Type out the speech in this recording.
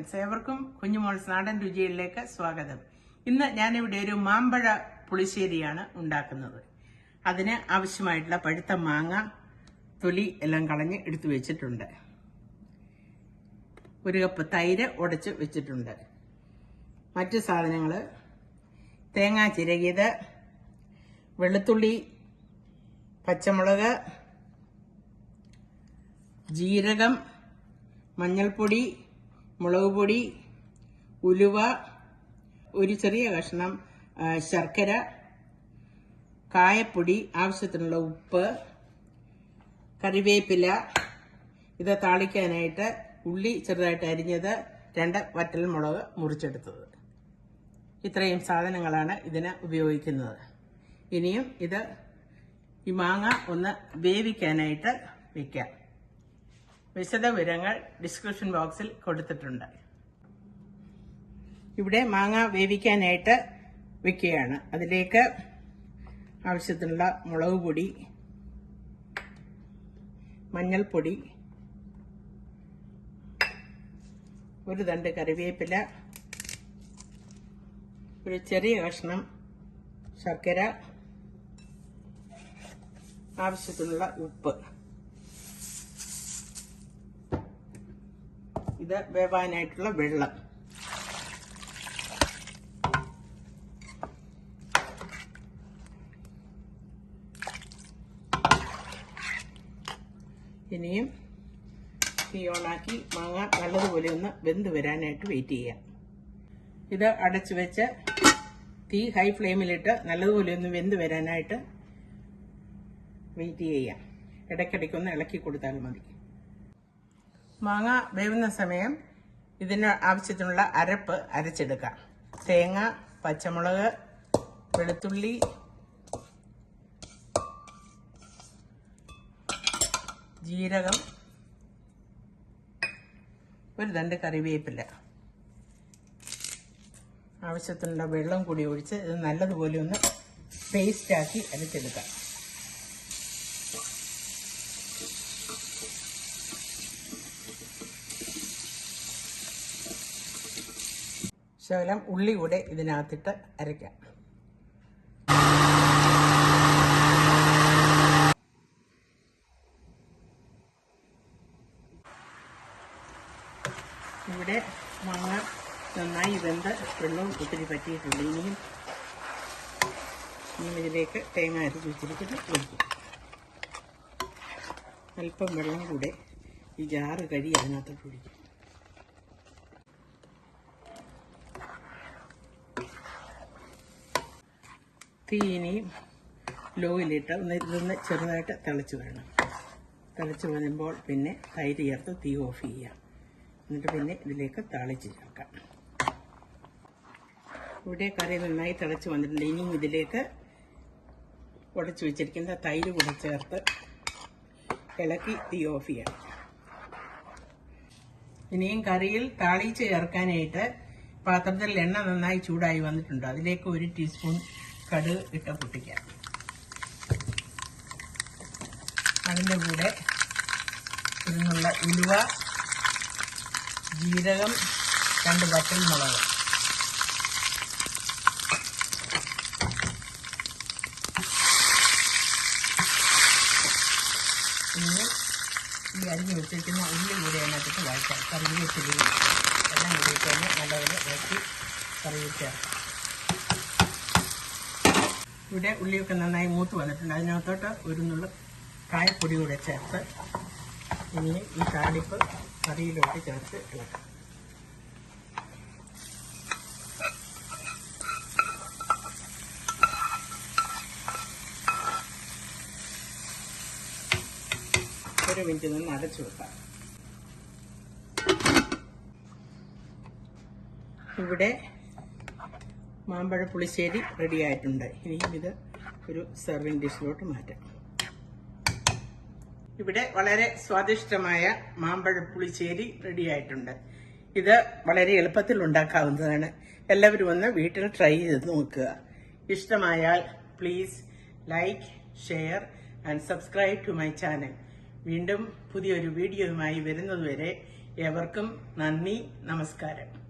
Friends, ഏവർക്കും കുഞ്ഞുമോൾസ് നാടൻ രുചികളിലേക്ക് സ്വാഗതം. ഇന്ന് ഞാനിവിടെ ഒരു മാമ്പഴ പുളിശ്ശേരിയാണ് ഉണ്ടാക്കുന്നത്. അതിന് ആവശ്യമായിട്ടുള്ള പഴുത്ത മാങ്ങ തൊലി എല്ലാം കളഞ്ഞ് എടുത്തു വെച്ചിട്ടുണ്ട്. 1 കപ്പ് തൈര് ഉടച്ച് വെച്ചിട്ടുണ്ട്. മറ്റു സാധനങ്ങൾ: തേങ്ങ ചിരകിയത്, വെളുത്തുള്ളി, പച്ചമുളക്, ജീരകം, മഞ്ഞൾപ്പൊടി, മുളക് പൊടി, ഉലുവ, ഒരു ചെറിയ കഷ്ണം ശർക്കര, കായപ്പൊടി, ആവശ്യത്തിനുള്ള ഉപ്പ്, കറിവേപ്പില. ഇത് താളിക്കാനായിട്ട് ഉള്ളി ചെറുതായിട്ട് അരിഞ്ഞത്, 2 വറ്റൽ മുളക് മുറിച്ചെടുത്തത്. ഇത്രയും സാധനങ്ങളാണ് ഇതിന് ഉപയോഗിക്കുന്നത്. ഇനിയും ഈ മാങ്ങ ഒന്ന് വേവിക്കാനായിട്ട് വയ്ക്കാം. വിശദവിവരങ്ങൾ ഡിസ്ക്രിപ്ഷൻ ബോക്സിൽ കൊടുത്തിട്ടുണ്ട്. ഇവിടെ മാങ്ങ വേവിക്കാനായിട്ട് വെക്കുകയാണ്. അതിലേക്ക് ആവശ്യത്തിനുള്ള മുളക് പൊടി, മഞ്ഞൾപ്പൊടി, ഒരു തണ്ട് കറിവേപ്പില, ഒരു ചെറിയ കഷ്ണം ശർക്കര, ആവശ്യത്തിനുള്ള ഉപ്പ്. ഇത് വേവാനായിട്ടുള്ള വെള്ളം. ഇനിയും തീ ഓണാക്കി മാങ്ങ നല്ലതുപോലെ ഒന്ന് വെന്ത് വരാനായിട്ട് വെയിറ്റ് ചെയ്യാം. ഇത് അടച്ചു വെച്ച് തീ ഹൈ ഫ്ലെയിമിലിട്ട് നല്ലതുപോലെ ഒന്ന് വെന്ത് വരാനായിട്ട് വെയിറ്റ് ചെയ്യാം. ഇടയ്ക്കിടയ്ക്കൊന്ന് ഇളക്കി കൊടുത്താൽ മതി. മാങ്ങ വേവുന്ന സമയം ഇതിന് ആവശ്യത്തിനുള്ള അരപ്പ് അരച്ചെടുക്കാം. തേങ്ങ, പച്ചമുളക്, വെളുത്തുള്ളി, ജീരകം, ഒരു തണ്ട് കറിവേപ്പില, ആവശ്യത്തിനുള്ള വെള്ളം കൂടി ഒഴിച്ച് ഇത് നല്ലതുപോലെ ഒന്ന് പേസ്റ്റാക്കി അരച്ചെടുക്കാം. ശകലം ഉള്ളി കൂടെ ഇതിനകത്തിട്ട് അരയ്ക്കാം. ഇവിടെ മാങ്ങ നന്നായി വെന്ത് വെള്ളവും ഒത്തിരി പറ്റിയിട്ടുണ്ട്. ഇനിയും ഇതിലേക്ക് തേങ്ങ അരച്ച് വെച്ചിരിക്കുന്നത് ഒഴിക്കും. അല്പം വെള്ളം കൂടെ ഈ ജാറ് കഴുകി അതിനകത്തോട്ട് ഒഴിക്കും. തീ ഇനിയും ലോയിലിട്ട് ഇതൊന്ന് ചെറുതായിട്ട് തിളച്ച് വേണം. തിളച്ച് വരുമ്പോൾ പിന്നെ തൈര് ചേർത്ത് തീ ഓഫ് ചെയ്യാം. എന്നിട്ട് പിന്നെ ഇതിലേക്ക് താളിച്ച് ചേർക്കാം. ഇവിടെ കറി നന്നായി തിളച്ച് വന്നിട്ടുണ്ട്. ഇനിയും ഇതിലേക്ക് ഉടച്ച് വെച്ചിരിക്കുന്ന തൈര് കൂടെ ചേർത്ത് ഇളക്കി തീ ഓഫ് ചെയ്യാം. ഇനിയും കറിയിൽ താളിച്ച് ചേർക്കാനായിട്ട് പാത്രത്തിൽ എണ്ണ നന്നായി ചൂടായി വന്നിട്ടുണ്ട്. അതിലേക്ക് 1 ടീസ്പൂൺ കടുക് ഇട്ട് പൊട്ടിക്കാം. അതിൻ്റെ കൂടെ ഇതിനുള്ള ഉലുവ, ജീരകം, 2 വറ്റൽ മുളക്, ഇനി ഈ അരിഞ്ഞ് വെച്ചിരിക്കുന്ന ഉള്ളി കൂടെ അതിനകത്തിട്ട് വഴറ്റാം. കറിവേപ്പിലയും എല്ലാം കൂടിയിട്ട് തന്നെ നല്ലപോലെ വഴറ്റി കറിയിൽ ചേർക്കാം. ഇവിടെ ഉള്ളിയൊക്കെ നന്നായി മൂത്ത് വന്നിട്ടുണ്ട്. അതിനകത്തോട്ട് ഒരു നുള്ളു കായപ്പൊടി കൂടെ ചേർത്ത് ഇനി ഈ താളിപ്പ് കറിയിലോട്ട് ചേർത്ത് ഇളക്കാം. ഒരു മിനിറ്റ് നിന്ന് അടച്ചു വെക്കാം. ഇവിടെ മാമ്പഴ പുളിശ്ശേരി റെഡി ആയിട്ടുണ്ട്. ഇനിയും ഇത് ഒരു സെർവിങ് ഡിഷിലോട്ട് മാറ്റാം. ഇവിടെ വളരെ സ്വാദിഷ്ടമായ മാമ്പഴ പുളിശ്ശേരി റെഡി ആയിട്ടുണ്ട്. ഇത് വളരെ എളുപ്പത്തിൽ ഉണ്ടാക്കാവുന്നതാണ്. എല്ലാവരും ഒന്ന് വീട്ടിൽ ട്രൈ ചെയ്ത് നോക്കുക. ഇഷ്ടമായാൽ please like, share and subscribe to my channel. വീണ്ടും പുതിയൊരു വീഡിയോയുമായി വരുന്നതുവരെ ഏവർക്കും നന്ദി, നമസ്കാരം.